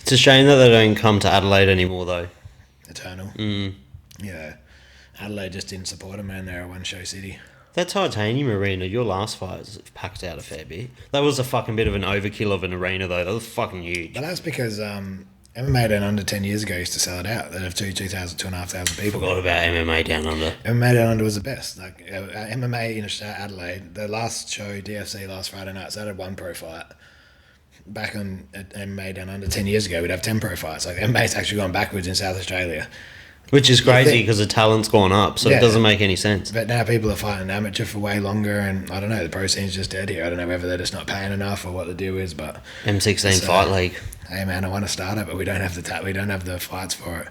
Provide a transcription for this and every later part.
It's a shame that they don't come to Adelaide anymore, though. Eternal. Mm. Yeah. Adelaide just didn't support them, man. They're a one-show city. That titanium arena, your last fight, was packed out a fair bit. That was a fucking bit of an overkill of an arena, though. That was fucking huge. But that's because MMA Down Under 10 years ago used to sell it out. They'd have 2,500 people. Forgot about MMA Down Under. MMA Down Under was the best. Like MMA in Adelaide, the last show, DFC last Friday night, so that had one pro fight. Back on at MMA Down Under 10 years ago, we'd have 10 pro fights. Like MMA's actually gone backwards in South Australia. Which is crazy because the talent's gone up, so it doesn't make any sense. But now people are fighting amateur for way longer, and I don't know, the pro scene's just dead here. I don't know whether they're just not paying enough or what the deal is, but M16 Fight League. Hey man, I want to start it, but we don't have the fights for it.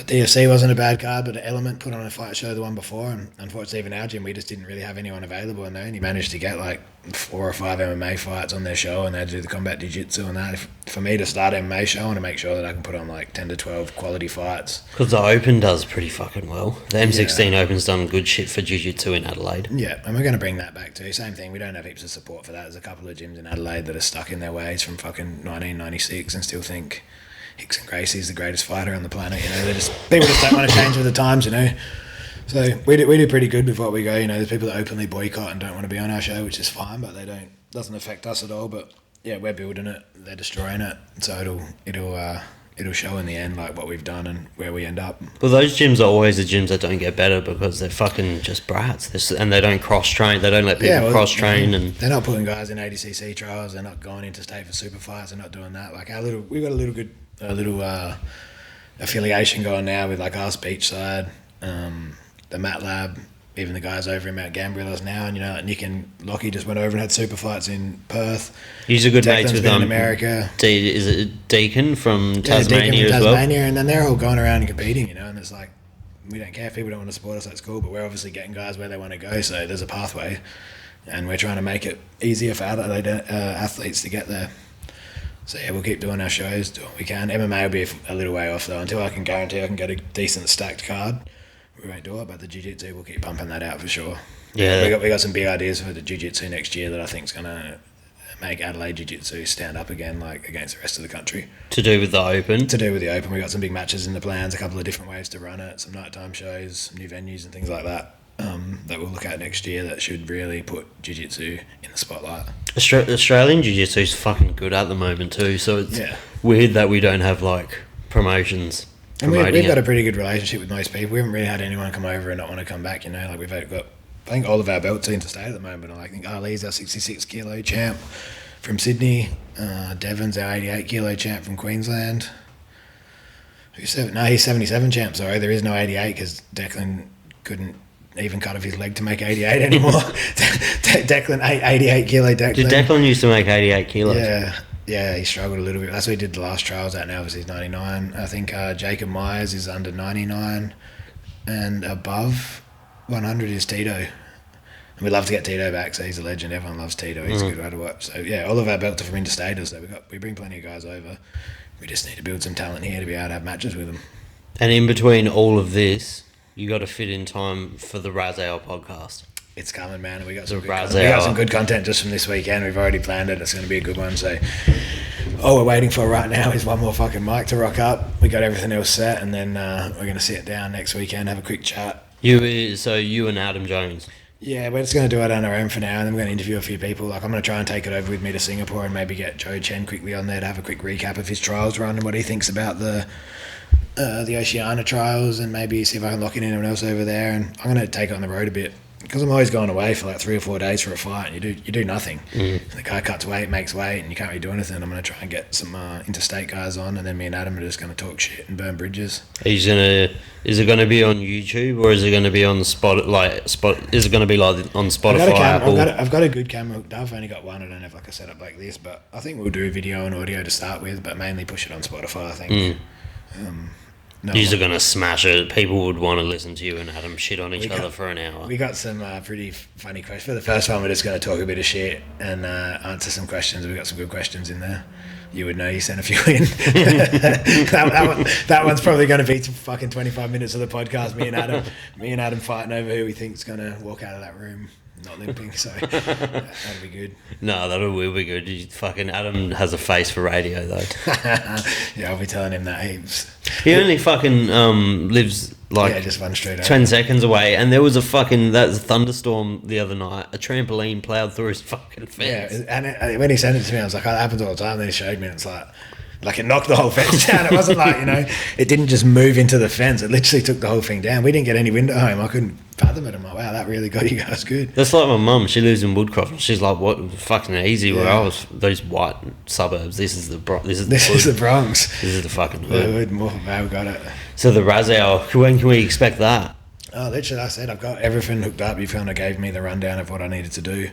DFC wasn't a bad card, but Element put on a fight show the one before, and unfortunately even our gym, we just didn't really have anyone available, and they only managed to get like 4 or 5 MMA fights on their show, and they had to do the combat jiu-jitsu and that. For me to start MMA show, I want to make sure that I can put on like 10 to 12 quality fights. Because the Open does pretty fucking well. The M16 Open's done good shit for jiu-jitsu in Adelaide. Yeah, and we're going to bring that back too. Same thing, we don't have heaps of support for that. There's a couple of gyms in Adelaide that are stuck in their ways from fucking 1996 and still think Hickson Gracie's the greatest fighter on the planet, you know. People just don't want to change with the times, you know. So we do pretty good with what we go, you know. There's people that openly boycott and don't want to be on our show, which is fine, but doesn't affect us at all. But yeah, we're building it, they're destroying it, so it'll show in the end like what we've done and where we end up. Well, those gyms are always the gyms that don't get better because they're fucking just brats, and they don't cross train. They don't let people cross train, and they're not putting guys in ADCC trials. They're not going into state for super fights. They're not doing that. Like we've got a little affiliation going now with like us Beachside, the Mat Lab, even the guys over in Mount Gambrillers now, and you know, like Nick and Lockie just went over and had super fights in Perth. He's a good mates with in America. Is it Deacon from Tasmania Deacon from as Tasmania, well? and then they're all going around and competing, you know, and it's like we don't care if people don't want to support us, that's cool, but we're obviously getting guys where they want to go, so there's a pathway, and we're trying to make it easier for Adelaide athletes to get there. So yeah, we'll keep doing our shows, do what we can. MMA will be a little way off though. Until I can guarantee I can get a decent stacked card, we won't do it. But the jiu-jitsu, we'll keep pumping that out for sure. Yeah, we got some big ideas for the jiu-jitsu next year that I think is gonna make Adelaide jiu-jitsu stand up again, like against the rest of the country. To do with the Open. We got some big matches in the plans, a couple of different ways to run it, some nighttime shows, some new venues and things like that. That we'll look at next year that should really put jiu-jitsu in the spotlight. Australian jiu-jitsu is fucking good at the moment too, so it's weird that we don't have like promotions. And we've got a pretty good relationship with most people. We haven't really had anyone come over and not want to come back, you know. Like we've got, I think all of our belts are interstate at the moment. I think Ali's our 66 kilo champ from Sydney. Devon's our 88 kilo champ from Queensland. He's 77 champ, sorry. There is no 88 because Declan couldn't even cut off his leg to make 88 anymore. Declan, 88 kilo Declan. Did Declan used to make 88 kilos? Yeah, he struggled a little bit. That's what he did the last trials at now, was he's 99. I think Jacob Myers is under 99, and above 100 is Tito. And we'd love to get Tito back, so he's a legend. Everyone loves Tito. He's a good way to watch. So yeah, all of our belts are from interstaters, so we bring plenty of guys over. We just need to build some talent here to be able to have matches with them. And in between all of this, you got to fit in time for the Raz Hour podcast. It's coming, man. We got some good content just from this weekend. We've already planned it. It's going to be a good one. So all we're waiting for right now is one more fucking mic to rock up. We got everything else set, and then we're going to sit down next weekend, have a quick chat. You and Adam Jones. Yeah, we're just going to do it on our own for now, and then we're going to interview a few people. Like I'm going to try and take it over with me to Singapore and maybe get Joe Chen quickly on there to have a quick recap of his trials run and what he thinks about the Oceania trials, and maybe see if I can lock in anyone else over there. And I'm going to take it on the road a bit because I'm always going away for like 3 or 4 days for a fight, and you do nothing. The guy cuts weight, makes weight, and you can't really do anything. I'm going to try and get some interstate guys on, and then me and Adam are just going to talk shit and burn bridges. Is it going to be on YouTube, or is it going to be on Spot? Is it going to be like on Spotify? I've got a good camera hooked up. I've only got one. I don't have like a setup like this, but I think we'll do video and audio to start with, but mainly push it on Spotify, I think. You're going to smash it. People would want to listen to you and Adam shit on each other for an hour. We got some pretty funny questions. For the first one, we're just going to talk a bit of shit and answer some questions. We got some good questions in there. You would know, you sent a few in. that one's probably going to be fucking 25 minutes of the podcast. Me and Adam fighting over who we think's going to walk out of that room not limping, so that'll be good. No, that will be good. Fucking Adam has a face for radio though. Yeah, I'll be telling him that heaps. He only fucking lives like Just one straight 10 over. seconds away, and there was a thunderstorm the other night. A trampoline ploughed through his fucking Yeah, fence. and when he sent it to me, I was like, oh, that happens all the time. Then he showed me, and it's like it knocked the whole fence down. It wasn't like, it didn't just move into the fence. It literally took the whole thing down. We didn't get any wind at home. I couldn't fathom it. I'm like, wow, that really got you guys good. That's like my mum. She lives in Woodcroft, and she's like, "What fucking easy?" Where Yeah. I was, those white suburbs. This is the This is the Bronx. This is the fucking The hood. hood, more we got it. So the Raz Hour. When can we expect that? Oh, literally, I said I've got everything hooked up. You kind of gave me the rundown of what I needed to do.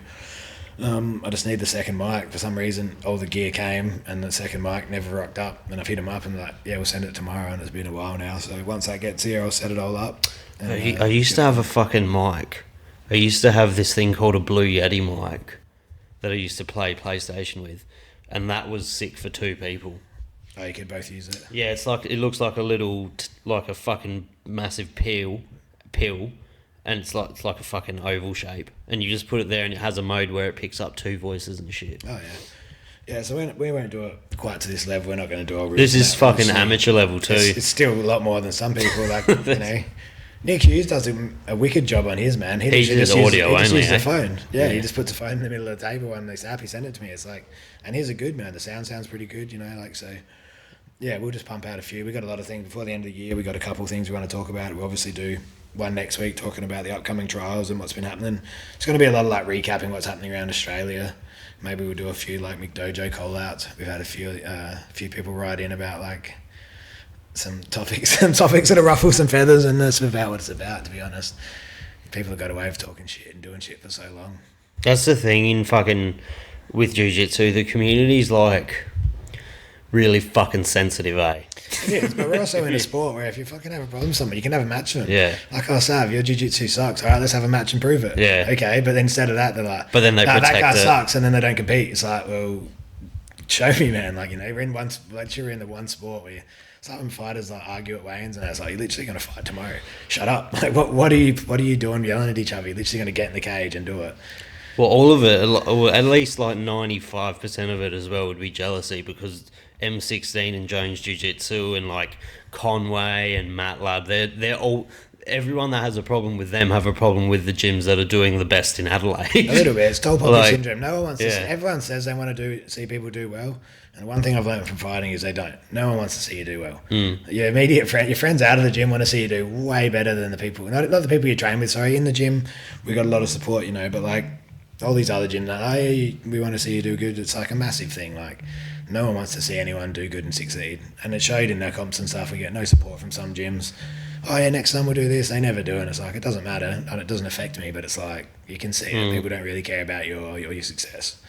I just need the second mic. For some reason, all the gear came and the second mic never rocked up. And I've hit them up and like, yeah, we'll send it tomorrow. And it's been a while now. So once that gets here, I'll set it all up. And, I used to have a fucking mic. I used to have this thing called a Blue Yeti mic that I used to play PlayStation with, and that was sick for two people. Oh, you could both use it. Yeah, it's like it looks like a little, like a fucking massive pill, and it's like a fucking oval shape, and you just put it there, and it has a mode where it picks up two voices and shit. Oh, yeah. Yeah, so we won't do it quite to this level. We're not going to do all This is fucking amateur level too. It's still a lot more than some people. Like, Nick Hughes does a wicked job on his, man. He just audio he just only, uses eh? the phone. Yeah, Yeah. he just puts the phone in the middle of the table on this app. He sent it to me. It's like, and he's a good man. The sound sounds pretty good, so. Yeah, we'll just pump out a few. We got a lot of things before the end of the year. We got a couple of things we want to talk about. We'll obviously do one next week talking about the upcoming trials and what's been happening. It's going to be a lot of like recapping what's happening around Australia. Maybe we'll do a few like McDojo call-outs. We've had a few people write in about like some topics that are ruffle some feathers, and that's about what it's about, to be honest. People have got away with talking shit and doing shit for so long. That's the thing in fucking with jiu-jitsu. The community's like really fucking sensitive, eh? It is, but we're also in a sport where if you fucking have a problem with someone, you can have a match with them. Yeah. Like, oh, Sav, your jiu-jitsu sucks. All right, let's have a match and prove it. Yeah. Okay, but then instead of that, they're like, But then they nah, that protect guy it. sucks, and then they don't compete. It's like, well, show me, man. Like, we're in one, like, you're in the one sport where some fighters like argue at weigh-ins, and it's like, you're literally going to fight tomorrow. Shut up. Like, what are you doing yelling at each other? You're literally going to get in the cage and do it. Well, all of it, or at least like 95% of it as well, would be jealousy, because M16 and Jones Jiu-Jitsu and like Conway and MATLAB, they're all, everyone that has a problem with them have a problem with the gyms that are doing the best in Adelaide. A little bit. It's tall poppy Like, syndrome. No one wants to yeah. see, everyone says they want to see people do well. And one thing I've learned from fighting is they don't. No one wants to see you do well. Your immediate friend, your friends out of the gym want to see you do way better than the people, not the people you train with, sorry. In the gym, we got a lot of support, but like all these other gyms, we want to see you do good. It's like a massive thing. Like, no one wants to see anyone do good and succeed. And it showed in their comps and stuff. We get no support from some gyms. Oh yeah, next time we'll do this. They never do, and it's like, it doesn't matter, and it doesn't affect me, but it's like, you can see that people don't really care about your success.